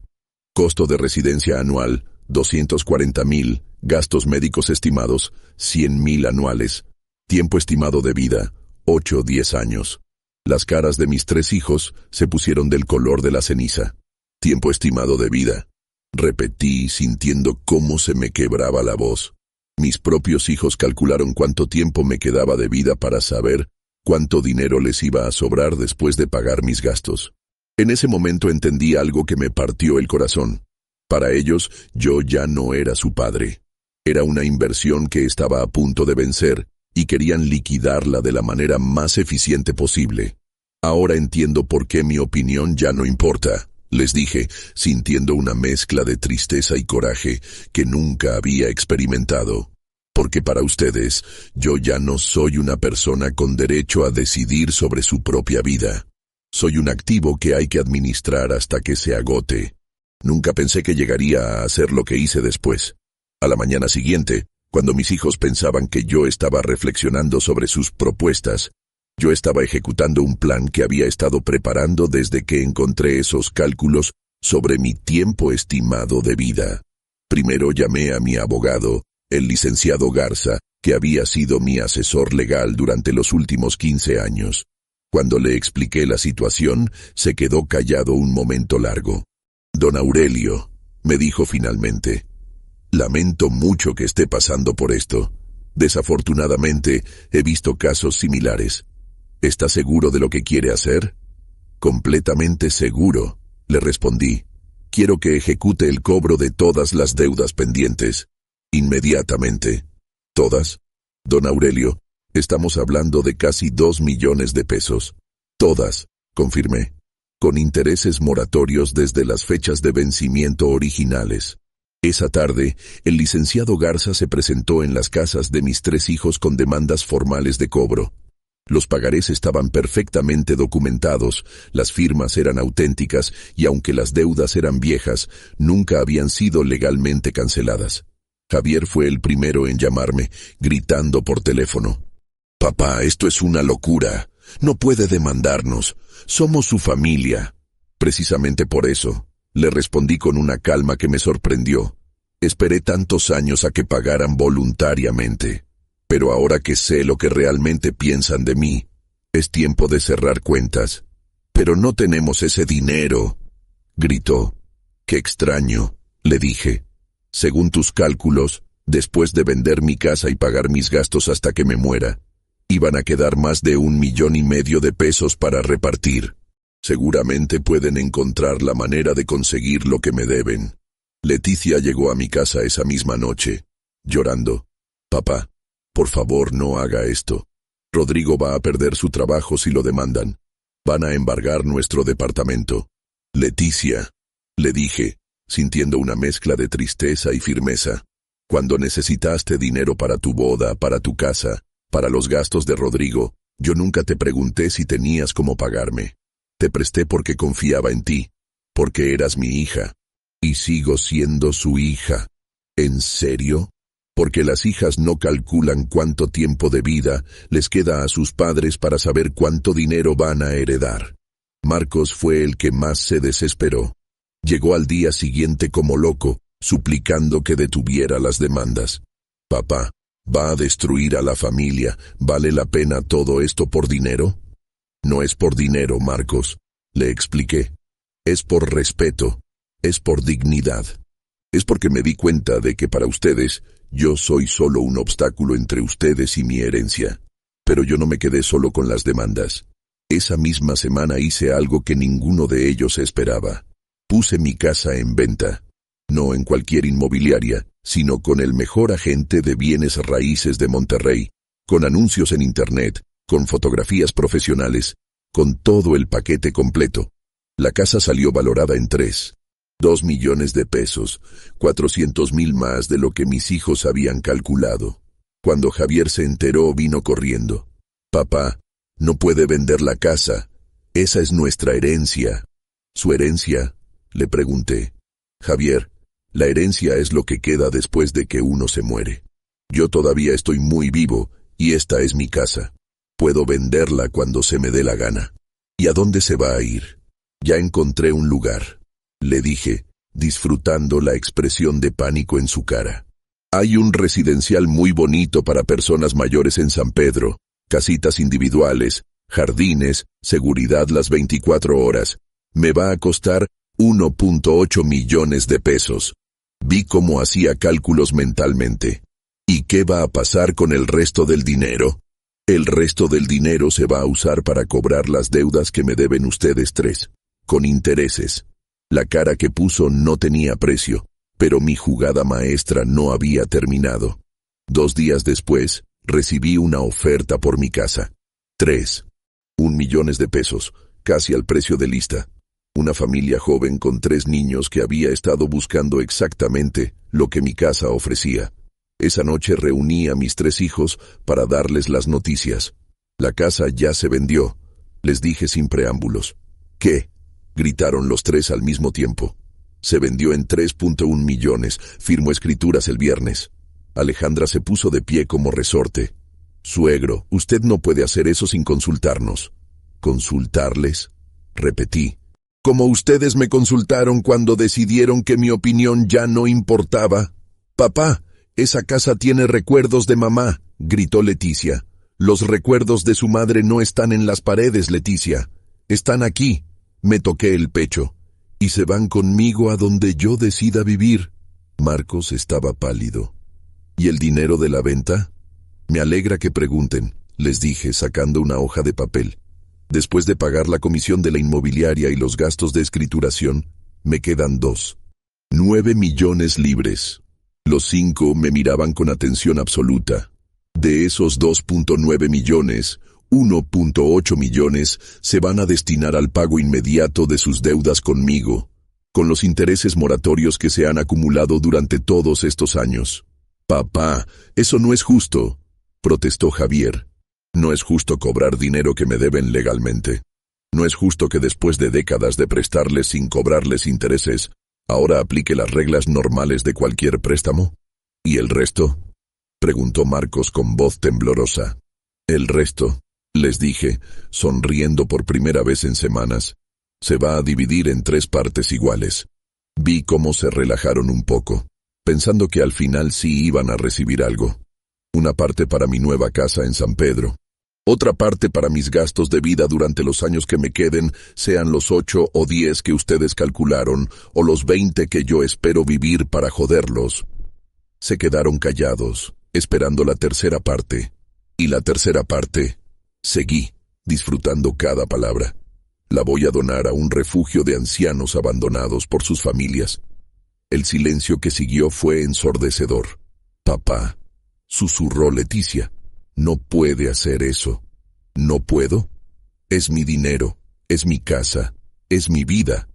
Costo de residencia anual, 240,000. Gastos médicos estimados, 100,000 anuales. Tiempo estimado de vida, 8-10 años. Las caras de mis 3 hijos se pusieron del color de la ceniza. Tiempo estimado de vida. Repetí, sintiendo cómo se me quebraba la voz. Mis propios hijos calcularon cuánto tiempo me quedaba de vida para saber cuánto dinero les iba a sobrar después de pagar mis gastos. En ese momento entendí algo que me partió el corazón. Para ellos, yo ya no era su padre. Era una inversión que estaba a punto de vencer, y querían liquidarla de la manera más eficiente posible. Ahora entiendo por qué mi opinión ya no importa, les dije, sintiendo una mezcla de tristeza y coraje que nunca había experimentado. Porque para ustedes, yo ya no soy una persona con derecho a decidir sobre su propia vida. Soy un activo que hay que administrar hasta que se agote. Nunca pensé que llegaría a hacer lo que hice después. A la mañana siguiente, cuando mis hijos pensaban que yo estaba reflexionando sobre sus propuestas, yo estaba ejecutando un plan que había estado preparando desde que encontré esos cálculos sobre mi tiempo estimado de vida. Primero llamé a mi abogado, el licenciado Garza, que había sido mi asesor legal durante los últimos 15 años. Cuando le expliqué la situación, se quedó callado un momento largo. Don Aurelio, me dijo finalmente, lamento mucho que esté pasando por esto. Desafortunadamente, he visto casos similares. ¿Está seguro de lo que quiere hacer? Completamente seguro, le respondí. Quiero que ejecute el cobro de todas las deudas pendientes. Inmediatamente. ¿Todas? Don Aurelio, estamos hablando de casi 2 millones de pesos. Todas, confirmé. Con intereses moratorios desde las fechas de vencimiento originales. Esa tarde, el licenciado Garza se presentó en las casas de mis 3 hijos con demandas formales de cobro. Los pagarés estaban perfectamente documentados, las firmas eran auténticas y aunque las deudas eran viejas, nunca habían sido legalmente canceladas. Javier fue el primero en llamarme, gritando por teléfono. «Papá, esto es una locura. No puede demandarnos. Somos su familia». Precisamente por eso, le respondí con una calma que me sorprendió. Esperé tantos años a que pagaran voluntariamente. Pero ahora que sé lo que realmente piensan de mí, es tiempo de cerrar cuentas. «Pero no tenemos ese dinero», gritó. «Qué extraño», le dije. «Según tus cálculos, después de vender mi casa y pagar mis gastos hasta que me muera, iban a quedar más de 1,5 millones de pesos para repartir. Seguramente pueden encontrar la manera de conseguir lo que me deben». Leticia llegó a mi casa esa misma noche, llorando. «Papá, por favor no haga esto. Rodrigo va a perder su trabajo si lo demandan. Van a embargar nuestro departamento». «Leticia», le dije, sintiendo una mezcla de tristeza y firmeza. «Cuando necesitaste dinero para tu boda, para tu casa, para los gastos de Rodrigo, yo nunca te pregunté si tenías cómo pagarme. Te presté porque confiaba en ti, porque eras mi hija. Y sigo siendo su hija». «¿En serio?», Porque las hijas no calculan cuánto tiempo de vida les queda a sus padres para saber cuánto dinero van a heredar. Marcos fue el que más se desesperó. Llegó al día siguiente como loco, suplicando que detuviera las demandas. Papá, ¿va a destruir a la familia? ¿Vale la pena todo esto por dinero? No es por dinero, Marcos, le expliqué. Es por respeto, es por dignidad. Es porque me di cuenta de que para ustedes, yo soy solo un obstáculo entre ustedes y mi herencia. Pero yo no me quedé solo con las demandas. Esa misma semana hice algo que ninguno de ellos esperaba. Puse mi casa en venta. No en cualquier inmobiliaria, sino con el mejor agente de bienes raíces de Monterrey, con anuncios en internet, con fotografías profesionales, con todo el paquete completo. La casa salió valorada en 2 millones de pesos, 400,000 más de lo que mis hijos habían calculado. Cuando Javier se enteró, vino corriendo. Papá, no puede vender la casa. Esa es nuestra herencia. ¿Su herencia? Le pregunté. Javier, la herencia es lo que queda después de que uno se muere. Yo todavía estoy muy vivo y esta es mi casa. Puedo venderla cuando se me dé la gana. ¿Y a dónde se va a ir? Ya encontré un lugar, le dije, disfrutando la expresión de pánico en su cara. Hay un residencial muy bonito para personas mayores en San Pedro, casitas individuales, jardines, seguridad las 24 horas. Me va a costar 1.8 millones de pesos. Vi cómo hacía cálculos mentalmente. ¿Y qué va a pasar con el resto del dinero? El resto del dinero se va a usar para cobrar las deudas que me deben ustedes 3, con intereses. La cara que puso no tenía precio, pero mi jugada maestra no había terminado. 2 días después, recibí una oferta por mi casa. 1 millón de pesos, casi al precio de lista. Una familia joven con 3 niños que había estado buscando exactamente lo que mi casa ofrecía. Esa noche reuní a mis 3 hijos para darles las noticias. La casa ya se vendió, les dije sin preámbulos. ¿Qué? Gritaron los 3 al mismo tiempo. Se vendió en 3.1 millones, firmó escrituras el viernes. Alejandra se puso de pie como resorte. Suegro, usted no puede hacer eso sin consultarnos. ¿Consultarles? Repetí. Como ustedes me consultaron cuando decidieron que mi opinión ya no importaba. Papá, esa casa tiene recuerdos de mamá, gritó Leticia. Los recuerdos de su madre no están en las paredes, Leticia. Están aquí. Me toqué el pecho. Y se van conmigo a donde yo decida vivir. Marcos estaba pálido. ¿Y el dinero de la venta? Me alegra que pregunten, les dije sacando una hoja de papel. Después de pagar la comisión de la inmobiliaria y los gastos de escrituración, me quedan 9 millones libres. Los 5 me miraban con atención absoluta. De esos 2.9 millones, 1.8 millones se van a destinar al pago inmediato de sus deudas conmigo, con los intereses moratorios que se han acumulado durante todos estos años. Papá, eso no es justo, protestó Javier. No es justo cobrar dinero que me deben legalmente. No es justo que después de décadas de prestarles sin cobrarles intereses, ahora aplique las reglas normales de cualquier préstamo. ¿Y el resto? Preguntó Marcos con voz temblorosa. El resto, les dije, sonriendo por primera vez en semanas, se va a dividir en 3 partes iguales. Vi cómo se relajaron un poco, pensando que al final sí iban a recibir algo. Una parte para mi nueva casa en San Pedro. Otra parte para mis gastos de vida durante los años que me queden, sean los 8 o 10 que ustedes calcularon, o los 20 que yo espero vivir para joderlos. Se quedaron callados, esperando la tercera parte. Y la tercera parte, seguí, disfrutando cada palabra. La voy a donar a un refugio de ancianos abandonados por sus familias. El silencio que siguió fue ensordecedor. Papá, susurró Leticia, no puede hacer eso. ¿No puedo? Es mi dinero, es mi casa, es mi vida.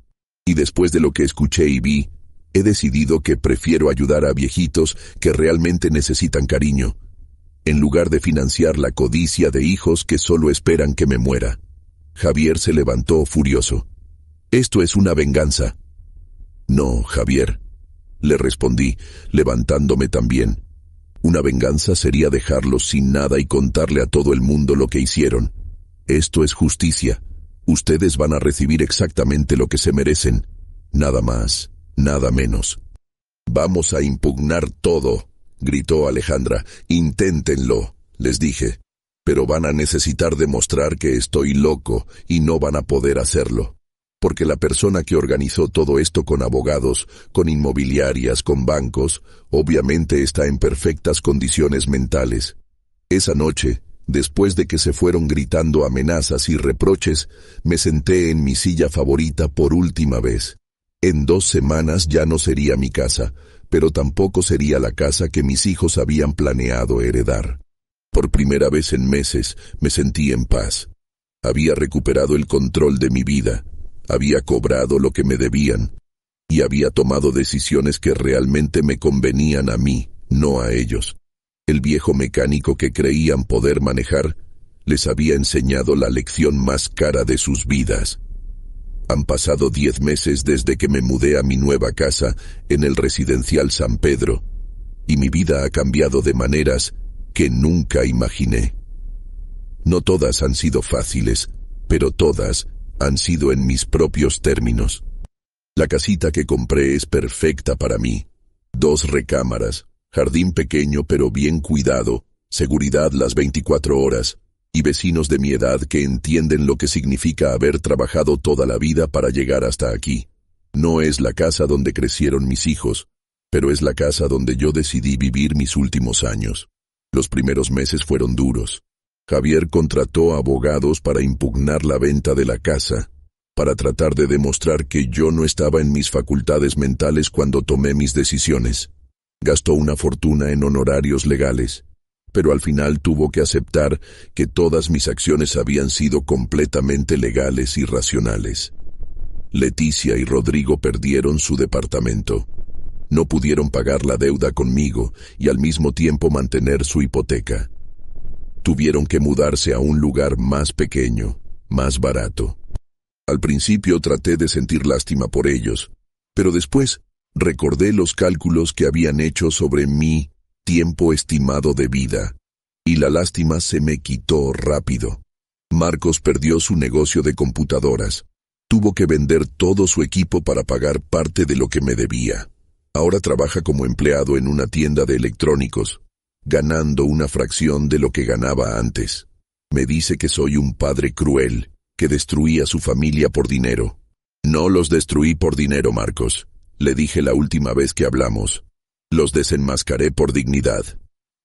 Y después de lo que escuché y vi, he decidido que prefiero ayudar a viejitos que realmente necesitan cariño, en lugar de financiar la codicia de hijos que solo esperan que me muera. Javier se levantó furioso. Esto es una venganza. No, Javier, le respondí, levantándome también. Una venganza sería dejarlos sin nada y contarle a todo el mundo lo que hicieron. Esto es justicia. Ustedes van a recibir exactamente lo que se merecen. Nada más, nada menos. Vamos a impugnar todo, gritó Alejandra. Inténtenlo, les dije. Pero van a necesitar demostrar que estoy loco y no van a poder hacerlo. Porque la persona que organizó todo esto con abogados, con inmobiliarias, con bancos, obviamente está en perfectas condiciones mentales. Esa noche, después de que se fueron gritando amenazas y reproches, me senté en mi silla favorita por última vez. En 2 semanas ya no sería mi casa, pero tampoco sería la casa que mis hijos habían planeado heredar. Por primera vez en meses me sentí en paz. Había recuperado el control de mi vida. Había cobrado lo que me debían y había tomado decisiones que realmente me convenían a mí, no a ellos. El viejo mecánico que creían poder manejar les había enseñado la lección más cara de sus vidas. Han pasado 10 meses desde que me mudé a mi nueva casa en el residencial San Pedro y mi vida ha cambiado de maneras que nunca imaginé. No todas han sido fáciles, pero todas han sido en mis propios términos. La casita que compré es perfecta para mí. 2 recámaras, jardín pequeño pero bien cuidado, seguridad las 24 horas, y vecinos de mi edad que entienden lo que significa haber trabajado toda la vida para llegar hasta aquí. No es la casa donde crecieron mis hijos, pero es la casa donde yo decidí vivir mis últimos años. Los primeros meses fueron duros. Javier contrató abogados para impugnar la venta de la casa, para tratar de demostrar que yo no estaba en mis facultades mentales cuando tomé mis decisiones. Gastó una fortuna en honorarios legales, pero al final tuvo que aceptar que todas mis acciones habían sido completamente legales y racionales. Leticia y Rodrigo perdieron su departamento. No pudieron pagar la deuda conmigo y al mismo tiempo mantener su hipoteca. Tuvieron que mudarse a un lugar más pequeño, más barato. Al principio traté de sentir lástima por ellos, pero después recordé los cálculos que habían hecho sobre mi tiempo estimado de vida, y la lástima se me quitó rápido. Marcos perdió su negocio de computadoras. Tuvo que vender todo su equipo para pagar parte de lo que me debía. Ahora trabaja como empleado en una tienda de electrónicos, ganando una fracción de lo que ganaba antes. Me dice que soy un padre cruel, que destruí a su familia por dinero. No los destruí por dinero, Marcos, le dije la última vez que hablamos. Los desenmascaré por dignidad.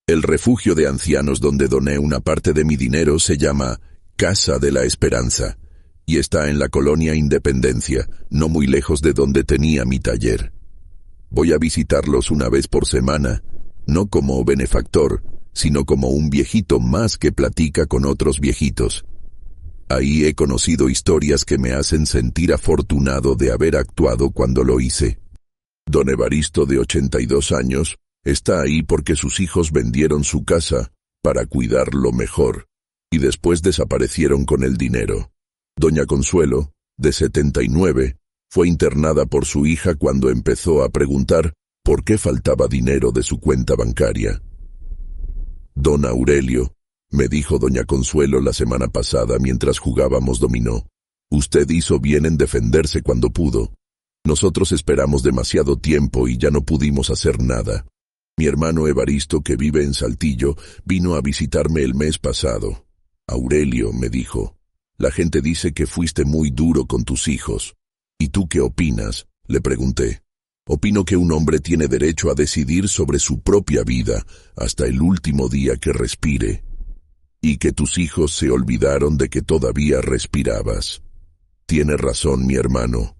El refugio de ancianos donde doné una parte de mi dinero se llama Casa de la Esperanza, y está en la colonia Independencia, no muy lejos de donde tenía mi taller. Voy a visitarlos una vez por semana, no como benefactor, sino como un viejito más que platica con otros viejitos. Ahí he conocido historias que me hacen sentir afortunado de haber actuado cuando lo hice. Don Evaristo, de 82 años, está ahí porque sus hijos vendieron su casa para cuidarlo mejor, y después desaparecieron con el dinero. Doña Consuelo, de 79, fue internada por su hija cuando empezó a preguntar por qué faltaba dinero de su cuenta bancaria. Don Aurelio, me dijo doña Consuelo la semana pasada mientras jugábamos dominó, usted hizo bien en defenderse cuando pudo. Nosotros esperamos demasiado tiempo y ya no pudimos hacer nada. Mi hermano Evaristo, que vive en Saltillo, vino a visitarme el mes pasado. Aurelio, me dijo, la gente dice que fuiste muy duro con tus hijos. ¿Y tú qué opinas?, le pregunté. Opino que un hombre tiene derecho a decidir sobre su propia vida hasta el último día que respire. Y que tus hijos se olvidaron de que todavía respirabas. Tiene razón, mi hermano.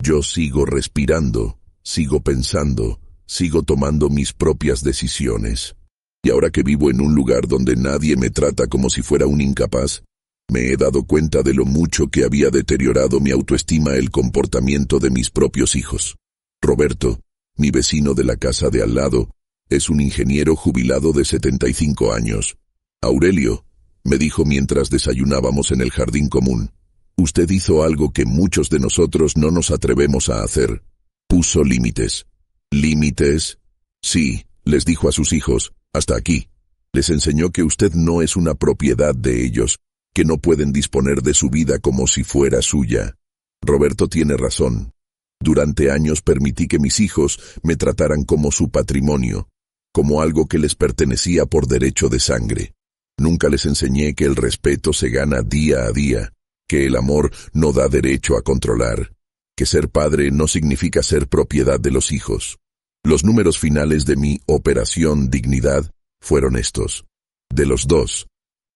Yo sigo respirando, sigo pensando, sigo tomando mis propias decisiones. Y ahora que vivo en un lugar donde nadie me trata como si fuera un incapaz, me he dado cuenta de lo mucho que había deteriorado mi autoestima el comportamiento de mis propios hijos. Roberto, mi vecino de la casa de al lado, es un ingeniero jubilado de 75 años. Aurelio, me dijo mientras desayunábamos en el jardín común, usted hizo algo que muchos de nosotros no nos atrevemos a hacer. Puso límites. ¿Límites? Sí, les dijo a sus hijos, Hasta aquí. Les enseñó que usted no es una propiedad de ellos, que no pueden disponer de su vida como si fuera suya. Roberto tiene razón. Durante años permití que mis hijos me trataran como su patrimonio, como algo que les pertenecía por derecho de sangre. Nunca les enseñé que el respeto se gana día a día, que el amor no da derecho a controlar, que ser padre no significa ser propiedad de los hijos. Los números finales de mi Operación Dignidad fueron estos. De los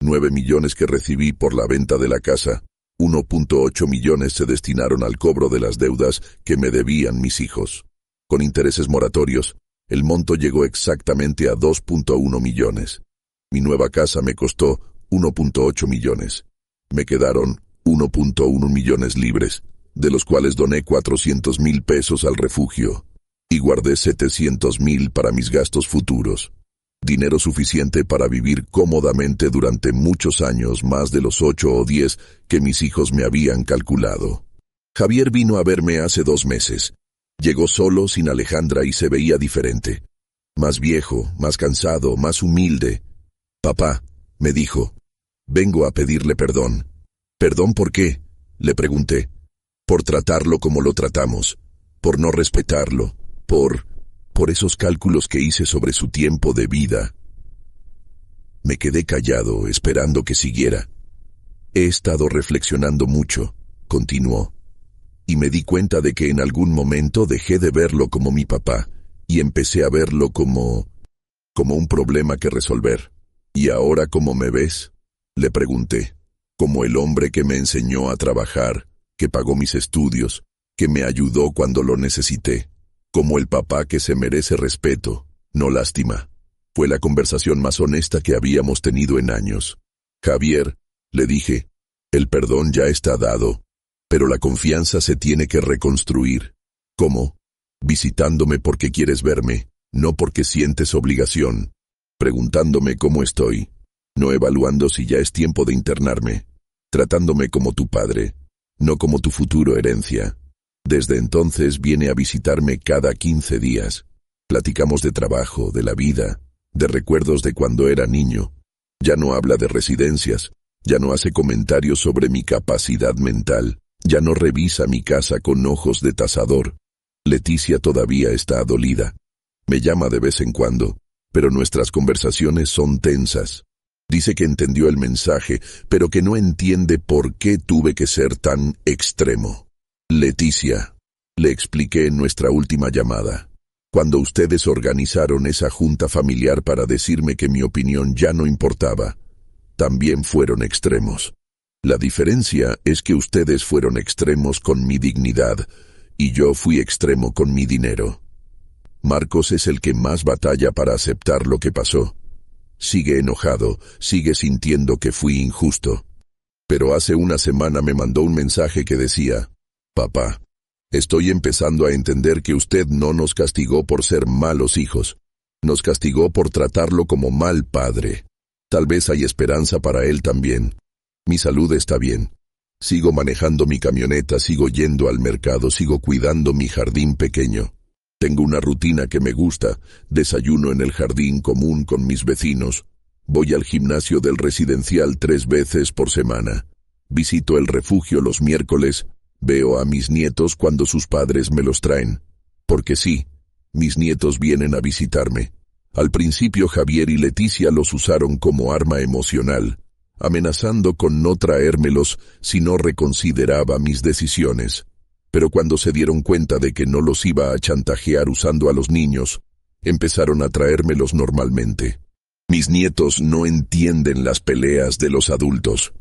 9 millones que recibí por la venta de la casa, 1.8 millones se destinaron al cobro de las deudas que me debían mis hijos. Con intereses moratorios, el monto llegó exactamente a 2.1 millones. Mi nueva casa me costó 1.8 millones. Me quedaron 1.1 millones libres, de los cuales doné 400,000 pesos al refugio y guardé 700,000 para mis gastos futuros. Dinero suficiente para vivir cómodamente durante muchos años, más de los 8 o 10 que mis hijos me habían calculado. Javier vino a verme hace 2 meses. Llegó solo, sin Alejandra, y se veía diferente. Más viejo, más cansado, más humilde. «Papá», me dijo, «vengo a pedirle perdón». «¿Perdón por qué?», le pregunté. «Por tratarlo como lo tratamos, por no respetarlo, por esos cálculos que hice sobre su tiempo de vida». Me quedé callado, esperando que siguiera. «He estado reflexionando mucho», continuó, «y me di cuenta de que en algún momento dejé de verlo como mi papá y empecé a verlo como un problema que resolver». «¿Y ahora cómo me ves?», le pregunté. «Como el hombre que me enseñó a trabajar, que pagó mis estudios, que me ayudó cuando lo necesité. Como el papá que se merece respeto, no lástima». Fue la conversación más honesta que habíamos tenido en años. «Javier», le dije, «el perdón ya está dado, pero la confianza se tiene que reconstruir». «¿Cómo?». «Visitándome porque quieres verme, no porque sientes obligación. Preguntándome cómo estoy, no evaluando si ya es tiempo de internarme. Tratándome como tu padre, no como tu futuro herencia. Desde entonces viene a visitarme cada 15 días. Platicamos de trabajo, de la vida, de recuerdos de cuando era niño. Ya no habla de residencias, ya no hace comentarios sobre mi capacidad mental, ya no revisa mi casa con ojos de tasador. Leticia todavía está dolida. Me llama de vez en cuando, pero nuestras conversaciones son tensas. Dice que entendió el mensaje, pero que no entiende por qué tuve que ser tan extremo. «Leticia», le expliqué en nuestra última llamada, «cuando ustedes organizaron esa junta familiar para decirme que mi opinión ya no importaba, también fueron extremos. La diferencia es que ustedes fueron extremos con mi dignidad y yo fui extremo con mi dinero. Marcos es el que más batalla para aceptar lo que pasó. Sigue enojado, sigue sintiendo que fui injusto. Pero hace una semana me mandó un mensaje que decía: «Papá, estoy empezando a entender que usted no nos castigó por ser malos hijos. Nos castigó por tratarlo como mal padre. Tal vez hay esperanza para él también. Mi salud está bien. Sigo manejando mi camioneta, sigo yendo al mercado, sigo cuidando mi jardín pequeño. Tengo una rutina que me gusta, desayuno en el jardín común con mis vecinos, voy al gimnasio del residencial 3 veces por semana, visito el refugio los miércoles, veo a mis nietos cuando sus padres me los traen. Porque sí, mis nietos vienen a visitarme. Al principio Javier y Leticia los usaron como arma emocional, amenazando con no traérmelos si no reconsideraba mis decisiones. Pero cuando se dieron cuenta de que no los iba a chantajear usando a los niños, empezaron a traérmelos normalmente. Mis nietos no entienden las peleas de los adultos.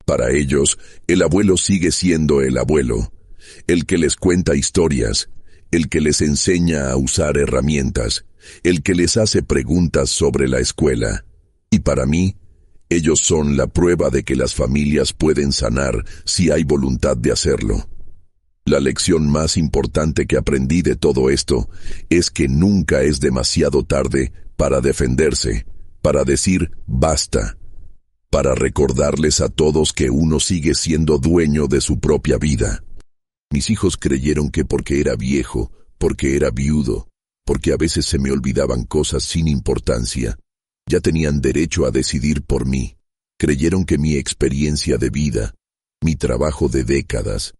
Para ellos, el abuelo sigue siendo el abuelo, el que les cuenta historias, el que les enseña a usar herramientas, el que les hace preguntas sobre la escuela. Y para mí, ellos son la prueba de que las familias pueden sanar si hay voluntad de hacerlo. La lección más importante que aprendí de todo esto es que nunca es demasiado tarde para defenderse, para decir basta, para recordarles a todos que uno sigue siendo dueño de su propia vida. Mis hijos creyeron que porque era viejo, porque era viudo, porque a veces se me olvidaban cosas sin importancia, Ya tenían derecho a decidir por mí. Creyeron que mi experiencia de vida, mi trabajo de décadas,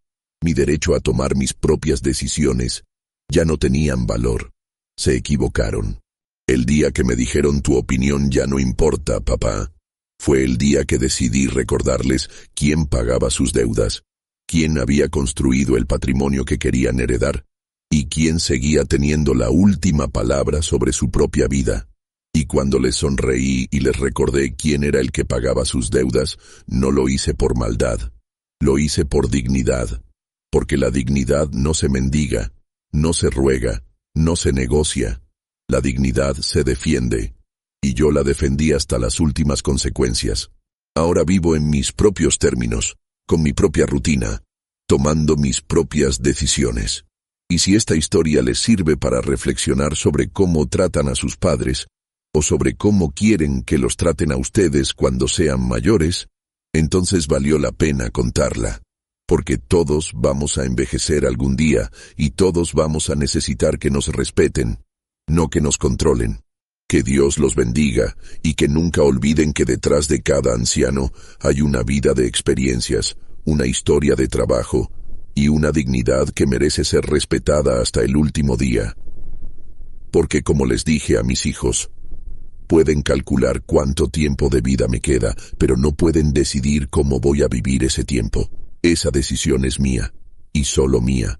mi derecho a tomar mis propias decisiones, ya no tenían valor. Se equivocaron. El día que me dijeron tu opinión ya no importa, papá, fue el día que decidí recordarles quién pagaba sus deudas, quién había construido el patrimonio que querían heredar, y quién seguía teniendo la última palabra sobre su propia vida. Y cuando les sonreí y les recordé quién era el que pagaba sus deudas, no lo hice por maldad, lo hice por dignidad, porque la dignidad no se mendiga, no se ruega, no se negocia. La dignidad se defiende, y yo la defendí hasta las últimas consecuencias. Ahora vivo en mis propios términos, con mi propia rutina, tomando mis propias decisiones. Y si esta historia les sirve para reflexionar sobre cómo tratan a sus padres, o sobre cómo quieren que los traten a ustedes cuando sean mayores, entonces valió la pena contarla, porque todos vamos a envejecer algún día, y todos vamos a necesitar que nos respeten, no que nos controlen. Que Dios los bendiga, y que nunca olviden que detrás de cada anciano hay una vida de experiencias, una historia de trabajo, y una dignidad que merece ser respetada hasta el último día. Porque como les dije a mis hijos, pueden calcular cuánto tiempo de vida me queda, pero no pueden decidir cómo voy a vivir ese tiempo. Esa decisión es mía, y solo mía.